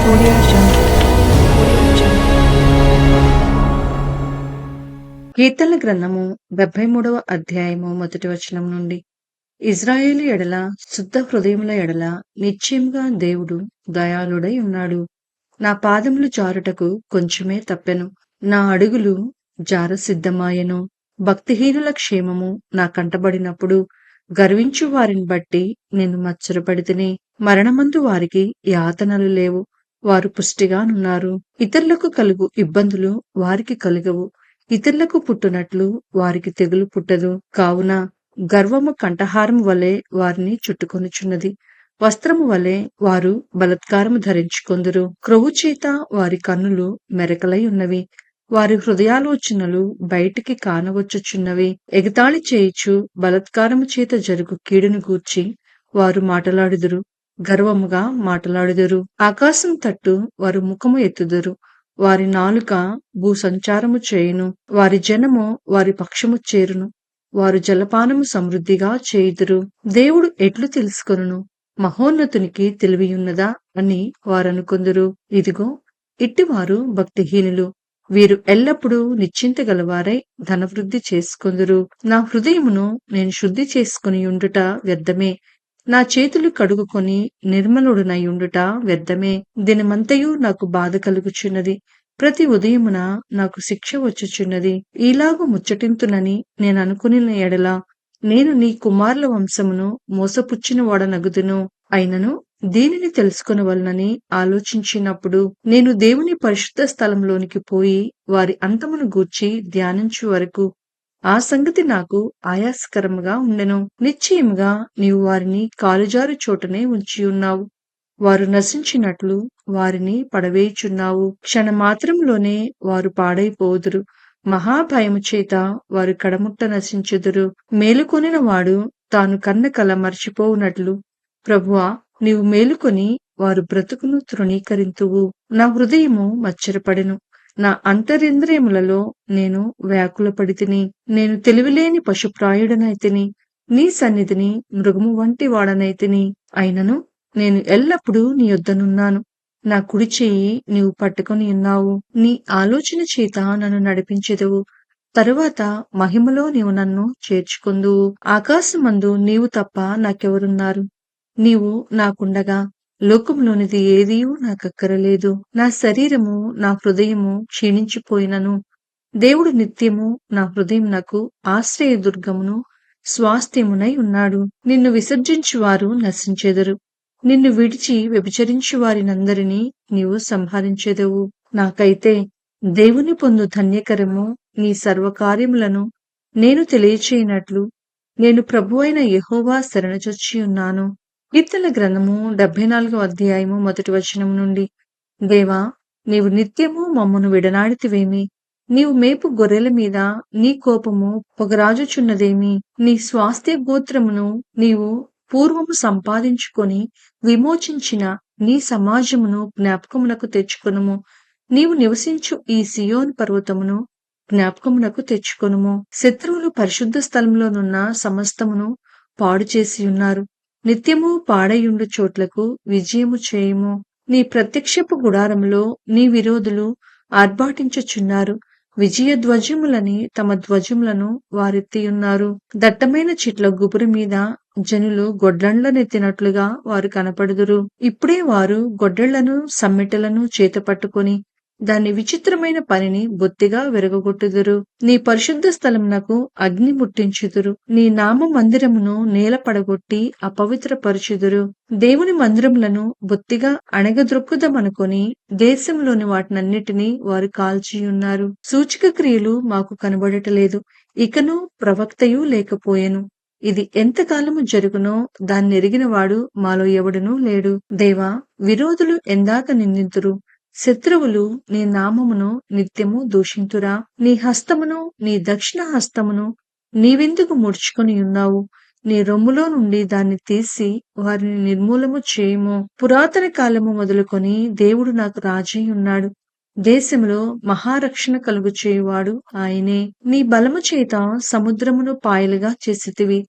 Audio Jungle. Audio Jungle. కీర్తనల గ్రంథము 73వ అధ్యాయము మొదటి వచనం నుండి. ఇజ్రాయేలు ఎడల శుద్ధ హృదయముల ఎడల నిశ్చయముగా దేవుడు దయాళుడై ఉన్నాడు. నా పాదములు జారుటకు కొంచెమే తప్పెను, నా అడుగులు జారసిద్ధమాయెను. భక్తిహీనుల క్షేమము నా కంటబడినప్పుడు గర్వించు వారిని బట్టి నేను మత్సరపడితిని. మరణమందు వారికి యాతనలు లేవు, వారు పుష్టిగానున్నారు. ఇతరులకు కలుగు ఇబ్బందులు వారికి కలుగవు, ఇతరులకు పుట్టునట్లు వారికి తెగులు పుట్టదు. కావున గర్వము కంఠహారము వలె వారిని చుట్టుకొనుచున్నది, వస్త్రము వలె వారు బలత్కారము ధరించుకొందురు. క్రొవ్వు చేత వారి కన్నులు మెరకలై ఉన్నవి, వారి హృదయాలోచనలు బయటికి కానవచ్చుచున్నవి. ఎగతాళి చేయుచు బలత్కారము చేత జరుగు కీడును గూర్చి వారు మాటలాడుదురు, గర్వముగా మాటలాడుదురు. ఆకాశం తట్టు వారు ముఖము ఎత్తుదురు, వారి నాలుక భూసంచారము చేయును. వారి జనము వారి పక్షము చేరును, వారు జలపానము సమృద్ధిగా చేయుదురు. దేవుడు ఎట్లు తెలుసుకొనును, మహోన్నతునికి తెలివియున్నదా అని వారనుకొందురు. ఇదిగో, ఇట్టివారు భక్తిహీనులు, వీరు ఎల్లప్పుడూ నిశ్చింత గలవారై ధనవృద్ధి చేసుకొందురు. నా హృదయమును నేను శుద్ధి చేసుకుని ఉండుట వ్యర్థమే, నా చేతులు కడుగుకొని నిర్మలుడనై ఉండుట వ్యర్థమే. దినమంతయు నాకు బాధ కలుగుచున్నది, ప్రతి ఉదయమున నాకు శిక్ష వచ్చుచున్నది. ఈలాగు ముచ్చటింతునని నేను అనుకుని ఎడల నేను నీ కుమారుల వంశమును మోసపుచ్చిన వాడనగుదును. అయినను దీనిని తెలుసుకొనవలనని ఆలోచించినప్పుడు నేను దేవుని పరిశుద్ధ స్థలంలోనికి పోయి వారి అంతమును గూర్చి ధ్యానించు వరకు ఆ సంగతి నాకు ఆయాసకరముగా ఉండెను. నిశ్చయముగా నీవు వారిని కాలుజారు చోటనే ఉంచి ఉన్నావు, వారు నశించినట్లు వారిని పడవేయుచున్నావు. క్షణమాత్రంలోనే వారు పాడైపోదురు, మహాభయము చేత వారు కడముట్ట నశించుదురు. మేలుకొనిన వాడు తాను కన్న కల మర్చిపోవునట్లు ప్రభువా, నీవు మేలుకొని వారు బ్రతుకును తృణీకరింతువు. నా హృదయము మచ్చరపడెను, నా అంతరింద్రియములలో నేను వ్యాకులపడితిని. నేను తెలివిలేని పశుప్రాయుడనైతిని, నీ సన్నిధిని మృగము వంటి వాడనైతిని. అయినను నేను ఎల్లప్పుడూ నీ యొద్దనున్నాను, నా కుడి చెయ్యి నీవు పట్టుకొని ఉన్నావు. నీ ఆలోచన చేత నన్ను నడిపించెదవు, తరువాత మహిమలో నీవు నన్ను చేర్చుకొందువు. ఆకాశమందు నీవు తప్ప నాకెవరున్నారు? నీవు నాకుండగా లోకంలోనిది ఏదియూ నాకక్కరలేదు. నా శరీరము నా హృదయము క్షీణించిపోయినను దేవుడు నిత్యము నా హృదయమునకు ఆశ్రయదుర్గమును స్వాస్థ్యమునై ఉన్నాడు. నిన్ను విసర్జించు వారు నశించెదరు, నిన్ను విడిచి వ్యభిచరించు వారినందరినీ నీవు సంహరించెదవు. నాకైతే దేవుని పొందు ధన్యకరము నీ సర్వకార్యములను నేను తెలియచేయనట్లు నేను ప్రభువైన యెహోవా శరణుజొచ్చి ఉన్నాను. కీర్తనల గ్రంథము 74వ అధ్యాయము మొదటి వచనం నుండి. దేవా, నీవు నిత్యము మమ్మను విడనాడితివేమి? నీవు మేపు గొర్రెల మీద నీ కోపము పొగరాజుచున్నదేమి? నీ స్వాస్థ్య గోత్రమును నీవు పూర్వము సంపాదించుకొని విమోచించిన నీ సమాజమును జ్ఞాపకమునకు తెచ్చుకొనుము. నీవు నివసించు ఈ సియోను పర్వతమును జ్ఞాపకమునకు తెచ్చుకొనుము. శత్రువులు పరిశుద్ధ స్థలంలోనున్న సమస్తమును పాడు చేసి ఉన్నారు, నిత్యము పాడయుండు చోట్లకు విజయము చేయుము. నీ ప్రత్యక్షపు గుడారములో నీ విరోధులు ఆర్భాటించుచున్నారు, విజయ ధ్వజములని తమ ధ్వజములను వారెత్తియున్నారు. దట్టమైన చెట్ల గుబురు మీద జనులు గొడ్లండ్లనెత్తినట్లుగా వారు కనపడుదురు. ఇప్పుడే వారు గొడ్డళ్లను సమ్మెటలను చేతపట్టుకొని దాని విచిత్రమైన పనిని బొత్తిగా విరగొట్టుదురు. నీ పరిశుద్ధ స్థలమునకు అగ్ని ముట్టించుదురు, నీ నామ మందిరమును నేల పడగొట్టి అపవిత్రపరచుదురు. దేవుని మందిరములను బొత్తిగా అణగద్రొక్కుదమనుకొని దేశంలోని వాటినన్నిటినీ వారు కాల్చియున్నారు. సూచక క్రియలు మాకు కనబడటలేదు, ఇకను ప్రవక్తయు లేకపోయెను. ఇది ఎంతకాలము జరుగునో దాన్ని ఎరిగిన వాడు మాలో ఎవడునూ లేడు. దేవా, విరోధులు ఎందాక నిందింతురు, శత్రువులు నీ నామమును నిత్యము దూషింతురా? నీ హస్తమును నీ దక్షిణ హస్తమును నీవెందుకు ముడుచుకొని ఉన్నావు? నీ రొమ్ములో నుండి దాన్ని తీసి వారిని నిర్మూలము చేయుము. పురాతన కాలము మొదలుకొని దేవుడు నాకు రాజై ఉన్నాడు, దేశంలో మహారక్షణ కలుగు చేయువాడు ఆయనే. నీ బలము చేత సముద్రమును పాయలుగా చేసితివి,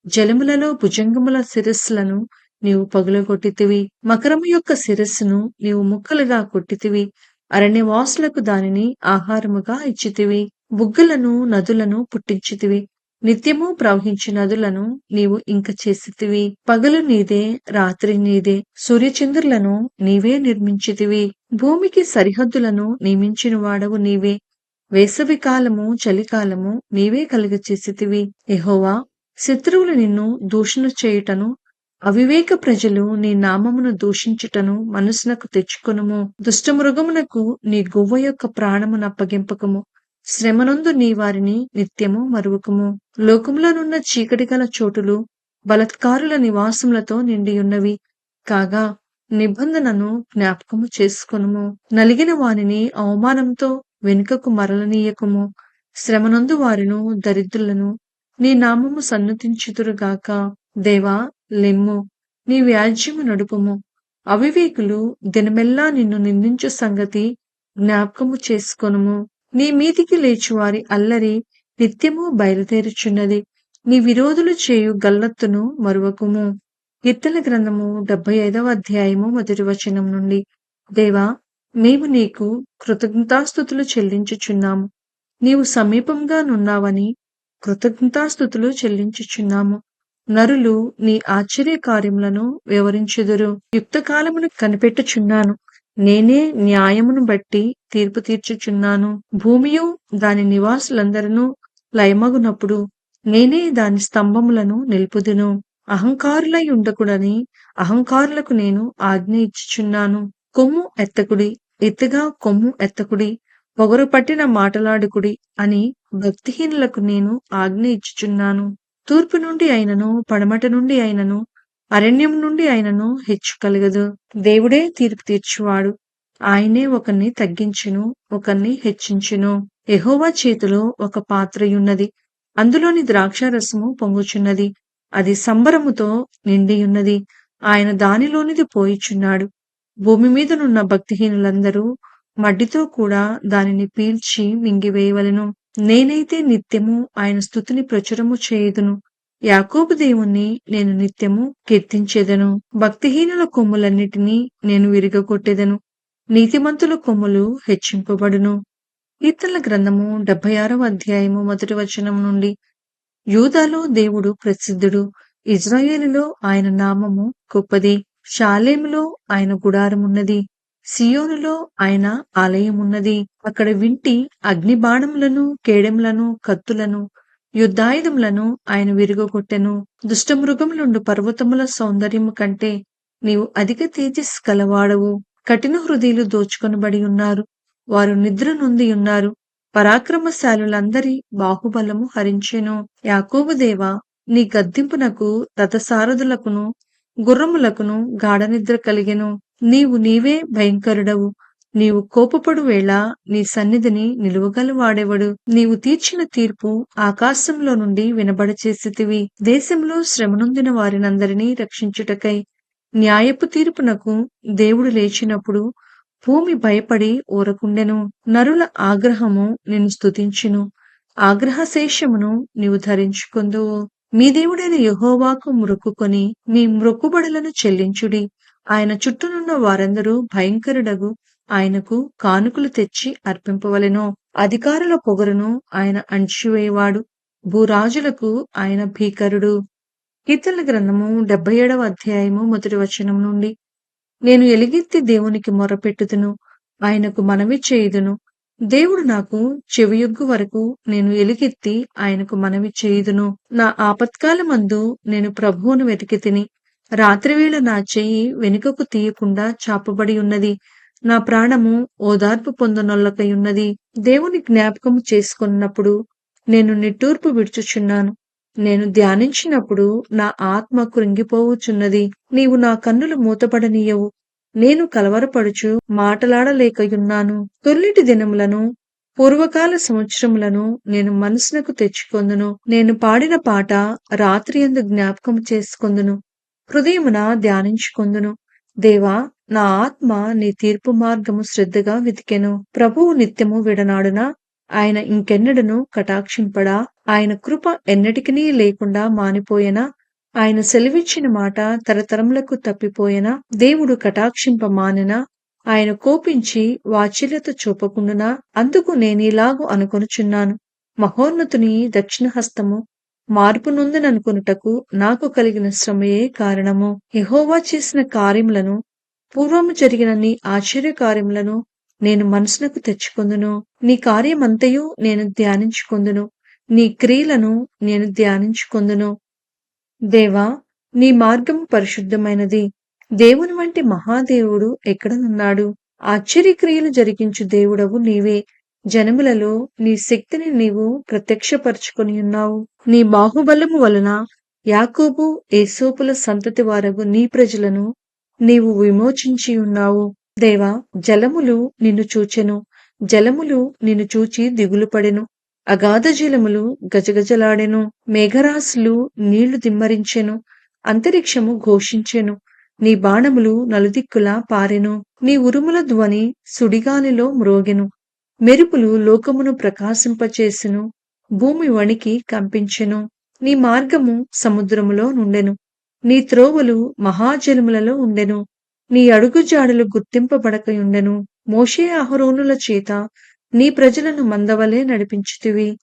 జలములలో భుజంగముల శిరస్సులను నీవు పగులగొట్టితివి. మకరము యొక్క శిరస్సును నీవు ముక్కలుగా కొట్టితివి. అరణ్యవాసులకు దానిని ఆహారముగా ఇచ్చితివి. బుగ్గలను నదులను పుట్టించితివి. నిత్యము ప్రవహించు నదులను నీవు ఇంక చేసితివి. పగలు నీదే, రాత్రి నీదే. సూర్యచంద్రులను నీవే నిర్మించితివి. భూమికి సరిహద్దులను నియమించిన వాడవు నీవే. వేసవి కాలము, చలికాలము నీవే కలుగచేసితివి. యెహోవా, శత్రువులు నిన్ను దూషణ చేయుటను, అవివేక ప్రజలు నీ నామమును దూషించుటను మనసునకు తెచ్చుకొనుము. దుష్టమృగమునకు నీ గువ్వ యొక్క ప్రాణమునప్పగింపకము. శ్రమనందు నీ వారిని నిత్యము మరువకము. లోకములోనున్న చీకటి గల చోటులు బలత్కారుల నివాసములతో నిండియున్నవి. కాగా నిబంధనను జ్ఞాపకము చేసుకొనుము. నలిగిన వానిని అవమానంతో వెనుకకు మరలనీయకుము. శ్రమనందు వారిను దరిద్రులను నీ నామము సన్నతించుదురుగాక. దేవా, లెమ్ము, నీ వ్యాజ్యము నడుపుము. అవివేకులు దినమెల్లా నిన్ను నిందించు సంగతి జ్ఞాపకము చేసుకొనుము. నీ మీదికి లేచువారి అల్లరి నిత్యము బయలుదేరుచున్నది. నీ విరోధులు చేయు గల్లత్తును మరువకుము. కీర్తన గ్రంథము 75వ అధ్యాయము 1వ వచనం నుండి. దేవా, మేము నీకు కృతజ్ఞతాస్తుతులు చెల్లించుచున్నాము. నీవు సమీపంగా నున్నావని కృతజ్ఞతాస్తుతులు చెల్లించుచున్నాము. నరులు నీ ఆశ్చర్య కార్యములను వివరించుదురు. యుక్తకాలమును కనిపెట్టుచున్నాను. నేనే న్యాయమును బట్టి తీర్పు తీర్చుచున్నాను. భూమియు దాని నివాసులందరూ లయమగునప్పుడు నేనే దాని స్తంభములను నిలుపుదును. అహంకారులై ఉండకుడని అహంకారులకు నేను ఆజ్ఞ ఇచ్చుచున్నాను. కొమ్ము ఎత్తకుడి, ఎత్తుగా కొమ్ము ఎత్తకుడి, పొగరు పట్టిన మాటలాడుకుడి అని భక్తిహీనులకు నేను ఆజ్ఞ ఇచ్చుచున్నాను. తూర్పు నుండి అయినను, పడమట నుండి అయినను, అరణ్యం నుండి అయినను హెచ్చు కలగదు. దేవుడే తీర్పు తీర్చువాడు. ఆయనే ఒకరిని తగ్గించును, ఒకరిని హెచ్చించును. యెహోవా చేతిలో ఒక పాత్రయున్నది. అందులోని ద్రాక్షారసము పొంగుచున్నది. అది సంబరముతో నిండియున్నది. ఆయన దానిలోనిది పోయిచున్నాడు. భూమి మీదనున్న భక్తిహీనులందరూ మడ్డితో కూడా దానిని పీల్చి మింగివేయవలెను. నేనైతే నిత్యము ఆయన స్తుతిని ప్రచురము చేయుదును. యాకోబు దేవుణ్ణి నేను నిత్యము కీర్తించెదను. భక్తిహీనుల కొమ్ములన్నిటినీ నేను విరగగొట్టెదను. నీతిమంతుల కొమ్ములు హెచ్చింపబడును. కీర్తనల గ్రంథము 76వ అధ్యాయము 1వ వచనం నుండి. యూదాలో దేవుడు ప్రసిద్ధుడు. ఇజ్రాయేలులో ఆయన నామము గొప్పది. షాలేములో ఆయన గుడారమున్నది. సియోనులో ఆయన ఆలయమున్నది. అక్కడ వింటి అగ్నిబాణములను, కేడెములను, కత్తులను, యుద్ధాయుధములను ఆయన విరుగగొట్టెను. దుష్టమృగములుండు పర్వతముల సౌందర్యము కంటే నీవు అధిక తేజస్సు కలవాడవు. కఠిన హృదయులు దోచుకొనబడి ఉన్నారు. వారు నిద్ర నొంది ఉన్నారు. పరాక్రమశాలులందరి బాహుబలము హరించెను. యాకోబు దేవా, నీ గద్దింపునకు రథసారథులకును గుర్రములకును గాఢనిద్ర కలిగెను. నీవే భయంకరుడవు. నీవు కోపపడు వేళ నీ సన్నిధిని నిలువగలవాడెవడు? నీవు తీర్చిన తీర్పు ఆకాశంలో నుండి వినబడచేసితివి. దేశంలో శ్రమనొందిన వారినందరినీ రక్షించుటకై న్యాయపు తీర్పునకు దేవుడు లేచినప్పుడు భూమి భయపడి ఊరకుండెను. నరుల ఆగ్రహము నిన్ను స్తుతించును. ఆగ్రహశేషమును నీవు ధరించుకొందువు. మీ దేవుడైన యెహోవాకు మ్రొక్కుకొని మీ మ్రొక్కుబడులను చెల్లించుడి. ఆయన చుట్టూనున్న వారందరూ భయంకరుడగు ఆయనకు కానుకలు తెచ్చి అర్పింపవలెను. అధికారుల పొగరును ఆయన అణిచివేయవాడు. భూరాజులకు ఆయన భీకరుడు. కీర్తనల గ్రంథము 77వ అధ్యాయము 1వ వచనం నుండి. నేను ఎలుగెత్తి దేవునికి మొరపెట్టుదును, ఆయనకు మనవి చేయుదును. దేవుడు నాకు చెవియొగ్గు వరకు నేను ఎలుగెత్తి ఆయనకు మనవి చేయుదును. నా ఆపత్కాలమందు నేను ప్రభువును వెతికితిని. రాత్రివేళ నా చెయ్యి వెనుకకు తీయకుండా చాపబడి ఉన్నది. నా ప్రాణము ఓదార్పు పొందనొల్లకయున్నది. దేవుని జ్ఞాపకము చేసుకొన్నప్పుడు నేను నిట్టూర్పు విడుచుచున్నాను. నేను ధ్యానించినప్పుడు నా ఆత్మ కృంగిపోవుచున్నది. నీవు నా కన్నులు మూతపడనీయవు. నేను కలవరపడుచు మాటలాడలేకయున్నాను. తొల్లిటి దినములను, పూర్వకాల సంవత్సరములను నేను మనసునకు తెచ్చుకొందును. నేను పాడిన పాట రాత్రియందు జ్ఞాపకము చేసుకొందును, హృదయమున ధ్యానించుకొందును. దేవా, నా ఆత్మ నీ తీర్పు మార్గము శ్రద్ధగా వెతికెను. ప్రభువు నిత్యము విడనాడునా? ఆయన ఇంకెన్నడను కటాక్షింపడా? ఆయన కృప ఎన్నటికినీ లేకుండా మానిపోయెనా? ఆయన సెలవిచ్చిన మాట తరతరములకు తప్పిపోయెనా? దేవుడు కటాక్షింపమానెనా? ఆయన కోపించి వాత్సల్యత చూపకుండునా? అందుకు నేనీలాగు అనుకొనుచున్నాను. మహోన్నతుని దక్షిణ హస్తము మార్పు నొందెననుకొనుటకు నాకు కలిగిన శ్రమయే కారణము. యెహోవా చేసిన కార్యములను, పూర్వము జరిగిన నీ ఆశ్చర్య కార్యములను నేను మనసునకు తెచ్చుకొందును. నీ కార్యమంతయు నేను ధ్యానించుకొందును. నీ క్రియలను నేను ధ్యానించుకొందును. దేవా, నీ మార్గము పరిశుద్ధమైనది. దేవుని వంటి మహాదేవుడు ఎక్కడనున్నాడు? ఆశ్చర్యక్రియలు జరిగించు దేవుడవు నీవే. జనములలో నీ శక్తిని నీవు ప్రత్యక్షపరచుకొనియున్నావు. నీ బాహుబలము వలన యాకోబు, ఏసోపుల సంతతి వారగు నీ ప్రజలను నీవు విమోచించి ఉన్నావు. దేవా, జలములు నిన్ను చూచెను. జలములు నిన్ను చూచి దిగులుపడెను. అగాధ జలములు గజగజలాడెను. మేఘరాశులు నీళ్లు దిమ్మరించెను. అంతరిక్షము ఘోషించెను. నీ బాణములు నలుదిక్కులా పారెను. నీ ఉరుముల ధ్వని సుడిగాలిలో మ్రోగెను. మెరుపులు లోకమును ప్రకాశింపచేసెను. భూమి వణికి కంపించెను. నీ మార్గము సముద్రములో నుండెను. నీ త్రోవలు మహాజలములలో ఉండెను. నీ అడుగుజాడలు గుర్తింపబడకయుండెను. మోషే అహరోనుల చేత నీ ప్రజలను మందవలె నడిపించితివి.